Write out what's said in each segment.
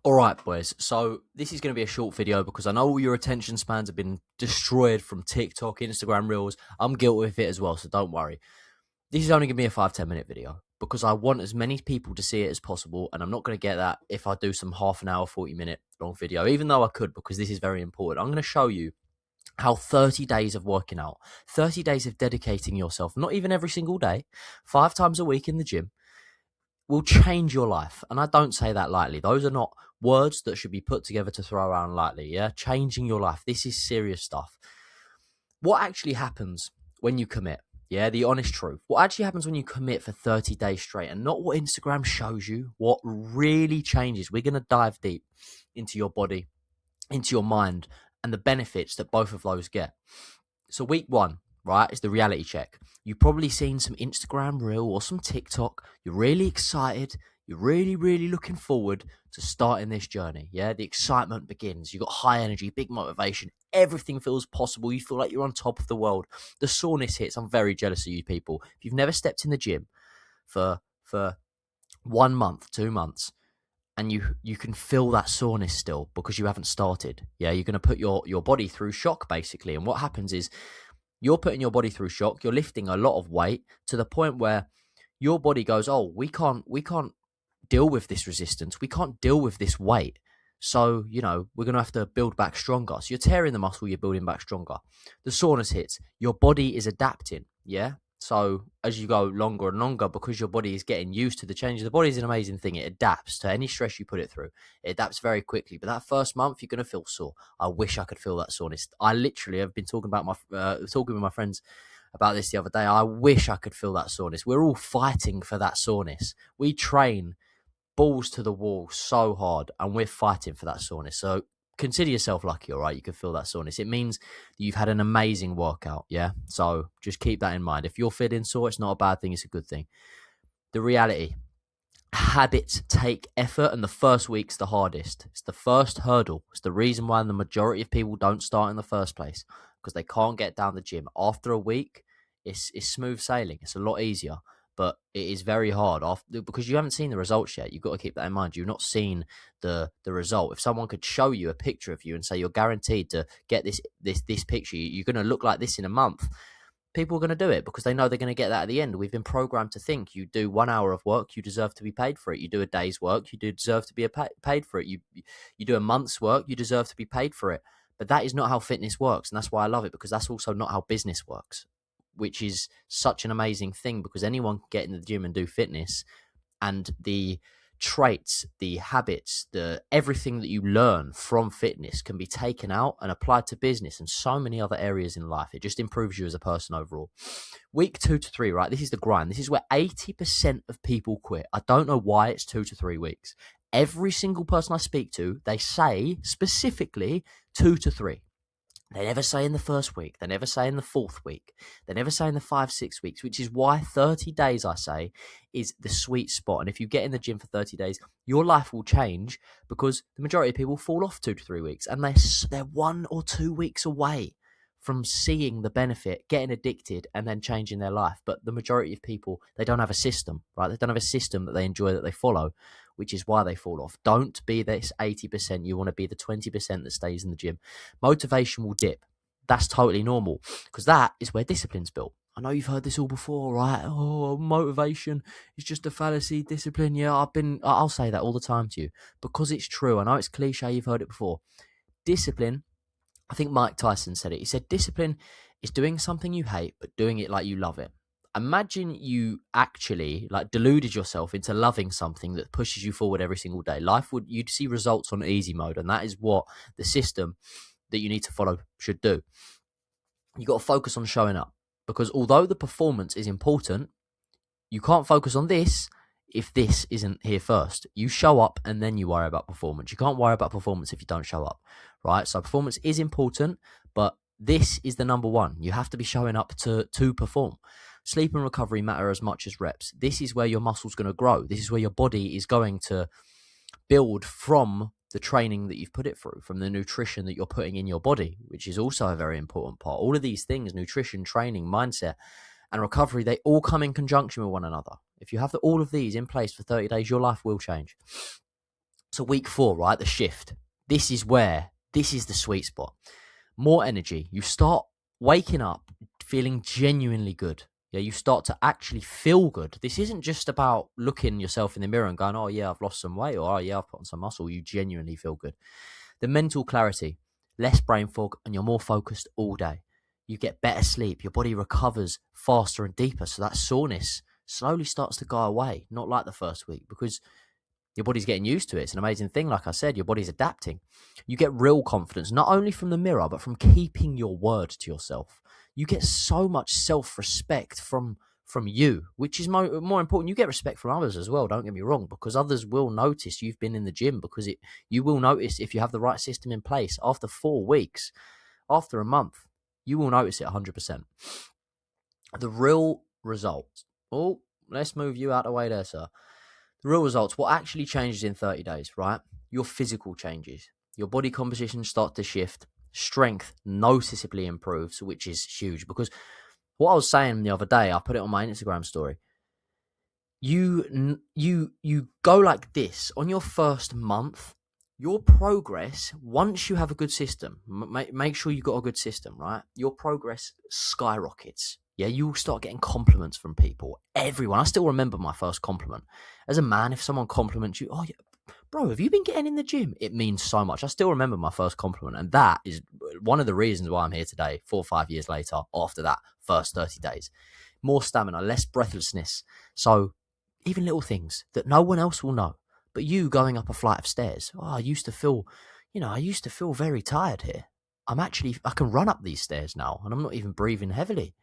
All right, boys. So this is going to be a short video because I know all your attention spans have been destroyed from TikTok, Instagram Reels. I'm guilty with it as well, so don't worry. This is only going to be a 5-10 minute video because I want as many people to see it as possible, and I'm not going to get that if I do some half an hour, 40-minute long video, even though I could, because this is very important. I'm going to show you how 30 days of working out, 30 days of dedicating yourself, not even every single day, 5 times a week in the gym, will change your life. And I don't say that lightly. Those are not words that should be put together to throw around lightly. Yeah. Changing your life. This is serious stuff. What actually happens when you commit? Yeah. The honest truth. What actually happens when you commit for 30 days straight, and not what Instagram shows you, what really changes. We're going to dive deep into your body, into your mind, and the benefits that both of those get. So week one, right, is the reality check. You've probably seen some Instagram reel or some TikTok. You're really excited. You're really, really looking forward to starting this journey. Yeah, the excitement begins. You've got high energy, big motivation. Everything feels possible. You feel like you're on top of the world. The soreness hits. I'm very jealous of you people. If you've never stepped in the gym for 1 month, 2 months, and you can feel that soreness still because you haven't started. Yeah, you're going to put your body through shock, basically. And what happens is you're putting your body through shock. You're lifting a lot of weight to the point where your body goes, oh, we can't deal with this resistance. We can't deal with this weight. So, we're going to have to build back stronger. So you're tearing the muscle, you're building back stronger. The soreness hits. Your body is adapting. Yeah. So as you go longer and longer, because your body is getting used to the change, the body is an amazing thing. It adapts to any stress you put it through. It adapts very quickly. But that first month, you're going to feel sore. I wish I could feel that soreness. I literally have been talking with my friends about this the other day. I wish I could feel that soreness. We're all fighting for that soreness. We train balls to the wall so hard, and we're fighting for that soreness. So consider yourself lucky, all right? You can feel that soreness. It means that you've had an amazing workout, yeah? So just keep that in mind. If you're feeling sore, it's not a bad thing, it's a good thing. The reality, habits take effort, and the first week's the hardest. It's the first hurdle. It's the reason why the majority of people don't start in the first place, because they can't get down the gym. After a week, it's smooth sailing. It's a lot easier, but it is very hard after, because you haven't seen the results yet. You've got to keep that in mind. You've not seen the result. If someone could show you a picture of you and say you're guaranteed to get this picture, you're going to look like this in a month, people are going to do it because they know they're going to get that at the end. We've been programmed to think you do 1 hour of work, you deserve to be paid for it. You do a day's work, you do deserve to be paid for it. You do a month's work, you deserve to be paid for it. But that is not how fitness works, and that's why I love it, because that's also not how business works, which is such an amazing thing, because anyone can get in the gym and do fitness, and the traits, the habits, the everything that you learn from fitness can be taken out and applied to business and so many other areas in life. It just improves you as a person overall. Week 2 to 3, right? This is the grind. This is where 80% of people quit. I don't know why it's 2 to 3 weeks. Every single person I speak to, they say specifically 2 to 3. They never say in the first week. They never say in the fourth week. They never say in the 5-6 weeks, which is why 30 days, I say, is the sweet spot. And if you get in the gym for 30 days, your life will change, because the majority of people fall off 2 to 3 weeks, and they're 1 or 2 weeks away from seeing the benefit, getting addicted, and then changing their life. But the majority of people, they don't have a system, right? They don't have a system that they enjoy, that they follow, which is why they fall off. Don't be this 80%. You want to be the 20% that stays in the gym. Motivation will dip. That's totally normal, because that is where discipline's built. I know you've heard this all before, right? Oh, motivation is just a fallacy. Discipline, yeah, I'll say that all the time to you because it's true. I know it's cliche. You've heard it before. Discipline, I think Mike Tyson said it. He said, discipline is doing something you hate, but doing it like you love it. Imagine you actually deluded yourself into loving something that pushes you forward every single day. You'd see results on easy mode. And that is what the system that you need to follow should do. You got to focus on showing up, because although the performance is important, you can't focus on this if this isn't here first. You show up and then you worry about performance. You can't worry about performance if you don't show up, right? So performance is important, but this is the number one. You have to be showing up to perform. Sleep and recovery matter as much as reps. This is where your muscle's going to grow. This is where your body is going to build from the training that you've put it through, from the nutrition that you're putting in your body, which is also a very important part. All of these things, nutrition, training, mindset, and recovery, they all come in conjunction with one another. If you have all of these in place for 30 days, your life will change. So week 4, right? The shift. This is the sweet spot. More energy. You start waking up feeling genuinely good. Yeah, you start to actually feel good. This isn't just about looking yourself in the mirror and going, oh yeah, I've lost some weight, or oh yeah, I've put on some muscle. You genuinely feel good. The mental clarity, less brain fog, and you're more focused all day. You get better sleep. Your body recovers faster and deeper. So that soreness slowly starts to go away. Not like the first week, because your body's getting used to it. It's an amazing thing. Like I said, your body's adapting. You get real confidence, not only from the mirror, but from keeping your word to yourself. You get so much self-respect from you, which is more important. You get respect from others as well, don't get me wrong, because others will notice you've been in the gym, because you will notice if you have the right system in place. After 4 weeks, after a month, you will notice it 100%. The real results. Oh, let's move you out of the way there, sir. The real results, what actually changes in 30 days, right? Your physical changes. Your body composition starts to shift. Strength noticeably improves, which is huge, because what I was saying the other day, I put it on my Instagram story. You go like this on your first month. Your progress, once you have a good system, make sure you got a good system, right? Your progress skyrockets. Yeah, you'll start getting compliments from people. Everyone. I still remember my first compliment. As a man, if someone compliments you, oh, yeah, bro, have you been getting in the gym? It means so much. I still remember my first compliment. And that is one of the reasons why I'm here today, 4 or 5 years later, after that first 30 days. More stamina, less breathlessness. So even little things that no one else will know. But you going up a flight of stairs, oh, I used to feel very tired here. I can run up these stairs now, and I'm not even breathing heavily.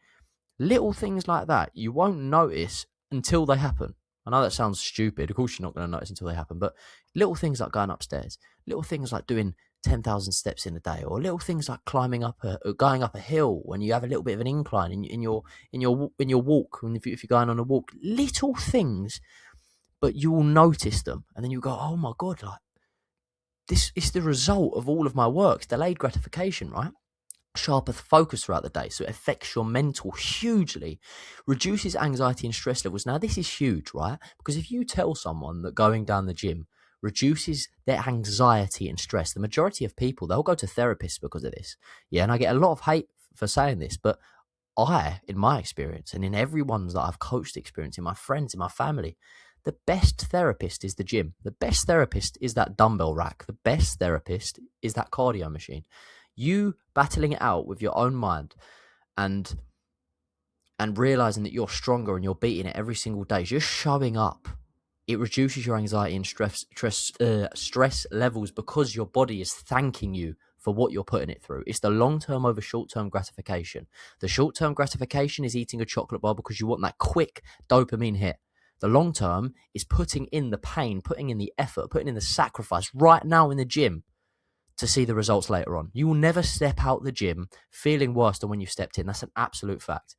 Little things like that, you won't notice until they happen. I know that sounds stupid. Of course, you're not going to notice until they happen. But little things like going upstairs, little things like doing 10,000 steps in a day, or little things like going up a hill when you have a little bit of an incline in your walk, and if you're going on a walk, little things. But you will notice them, and then you go, oh my God, like, this is the result of all of my work. It's delayed gratification, right? Sharper focus throughout the day, so it affects your mental hugely, reduces anxiety and stress levels. Now, this is huge, right? Because if you tell someone that going down the gym reduces their anxiety and stress, the majority of people, they'll go to therapists because of this. Yeah, and I get a lot of hate for saying this, but in my experience, and in everyone's that I've coached experience, in my friends, in my family, the best therapist is the gym. The best therapist is that dumbbell rack. The best therapist is that cardio machine. You battling it out with your own mind and realizing that you're stronger and you're beating it every single day, just showing up, it reduces your anxiety and stress levels, because your body is thanking you for what you're putting it through. It's the long-term over short-term gratification. The short-term gratification is eating a chocolate bar because you want that quick dopamine hit. The long term is putting in the pain, putting in the effort, putting in the sacrifice right now in the gym to see the results later on. You will never step out the gym feeling worse than when you stepped in. That's an absolute fact.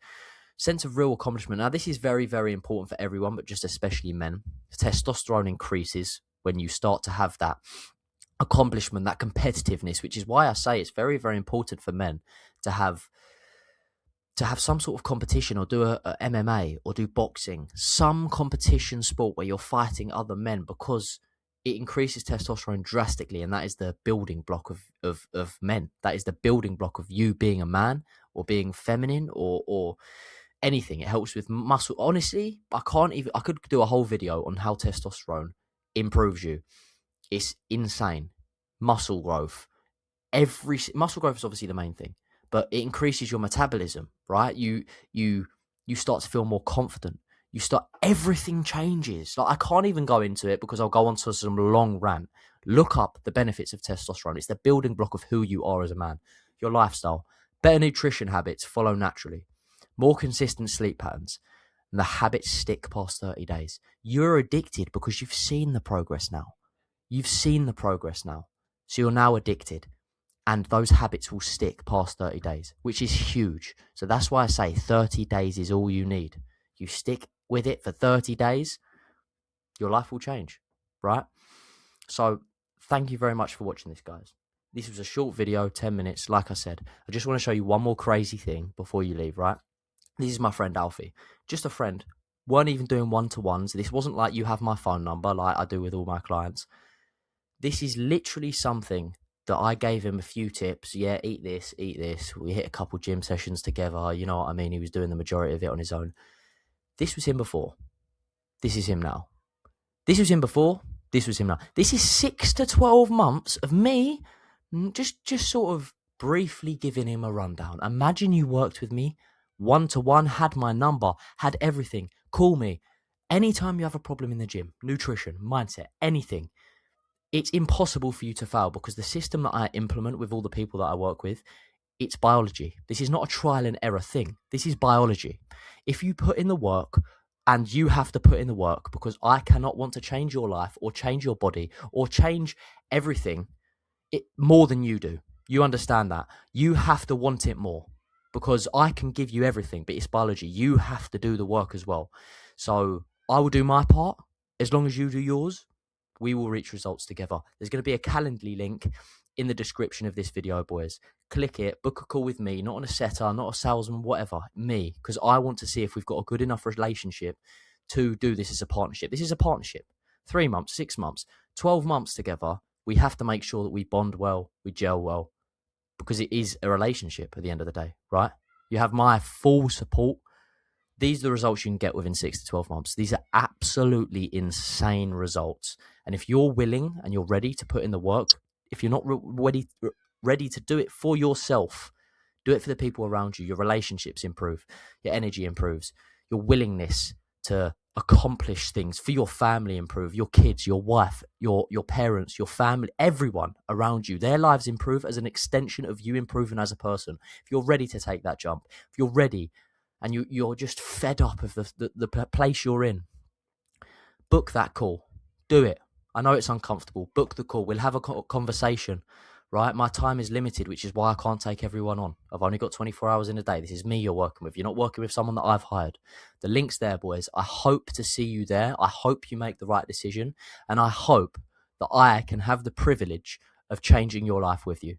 Sense of real accomplishment. Now, this is very, very important for everyone, but just especially men. Testosterone increases when you start to have that accomplishment, that competitiveness, which is why I say it's very, very important for men to have some sort of competition, or do a MMA, or do boxing, some competition sport where you're fighting other men, because it increases testosterone drastically, and that is the building block of men. That is the building block of you being a man, or being feminine, or anything. It helps with muscle. Honestly, I could do a whole video on how testosterone improves you. It's insane. Muscle growth. Muscle growth is obviously the main thing, but it increases your metabolism, right? You start to feel more confident. Everything changes. Like, I can't even go into it because I'll go on to some long rant. Look up the benefits of testosterone. It's the building block of who you are as a man. Your lifestyle, better nutrition habits follow naturally, more consistent sleep patterns, and the habits stick past 30 days. You're addicted because you've seen the progress now. So you're now addicted. And those habits will stick past 30 days, which is huge. So that's why I say 30 days is all you need. You stick with it for 30 days, your life will change, right? So thank you very much for watching this, guys. This was a short video, 10 minutes. Like I said, I just want to show you one more crazy thing before you leave, right? This is my friend Alfie. Just a friend. Weren't even doing one-to-ones. This wasn't like you have my phone number like I do with all my clients. This is literally something that I gave him a few tips. Yeah, eat this, eat this. We hit a couple gym sessions together. You know what I mean? He was doing the majority of it on his own. This was him before. This is him now. This was him before. This was him now. This is 6 to 12 months of me just sort of briefly giving him a rundown. Imagine you worked with me one-to-one, had my number, had everything. Call me. Anytime you have a problem in the gym, nutrition, mindset, anything, it's impossible for you to fail because the system that I implement with all the people that I work with, it's biology. This is not a trial and error thing. This is biology. If you put in the work, and you have to put in the work, because I cannot want to change your life or change your body or change everything more than you do. You understand that? You have to want it more because I can give you everything, but it's biology. You have to do the work as well. So I will do my part. As long as you do yours, we will reach results together. There's going to be a Calendly link in the description of this video, boys. Click it, book a call with me, not on a setter, not a salesman, whatever, me, because I want to see if we've got a good enough relationship to do this as a partnership. This is a partnership. 3 months, 6 months, 12 months together. We have to make sure that we bond well, we gel well, because it is a relationship at the end of the day, right? You have my full support. These are the results you can get within 6 to 12 months. These are absolutely insane results. And if you're willing and you're ready to put in the work, if you're not ready to do it for yourself, do it for the people around you. Your relationships improve, your energy improves, your willingness to accomplish things for your family improve, your kids, your wife, your parents, your family, everyone around you, their lives improve as an extension of you improving as a person. If you're ready to take that jump, if you're ready and you're just fed up of the place you're in, book that call. Do it. I know it's uncomfortable. Book the call. We'll have a conversation, right? My time is limited, which is why I can't take everyone on. I've only got 24 hours in a day. This is me you're working with. You're not working with someone that I've hired. The link's there, boys. I hope to see you there. I hope you make the right decision. And I hope that I can have the privilege of changing your life with you.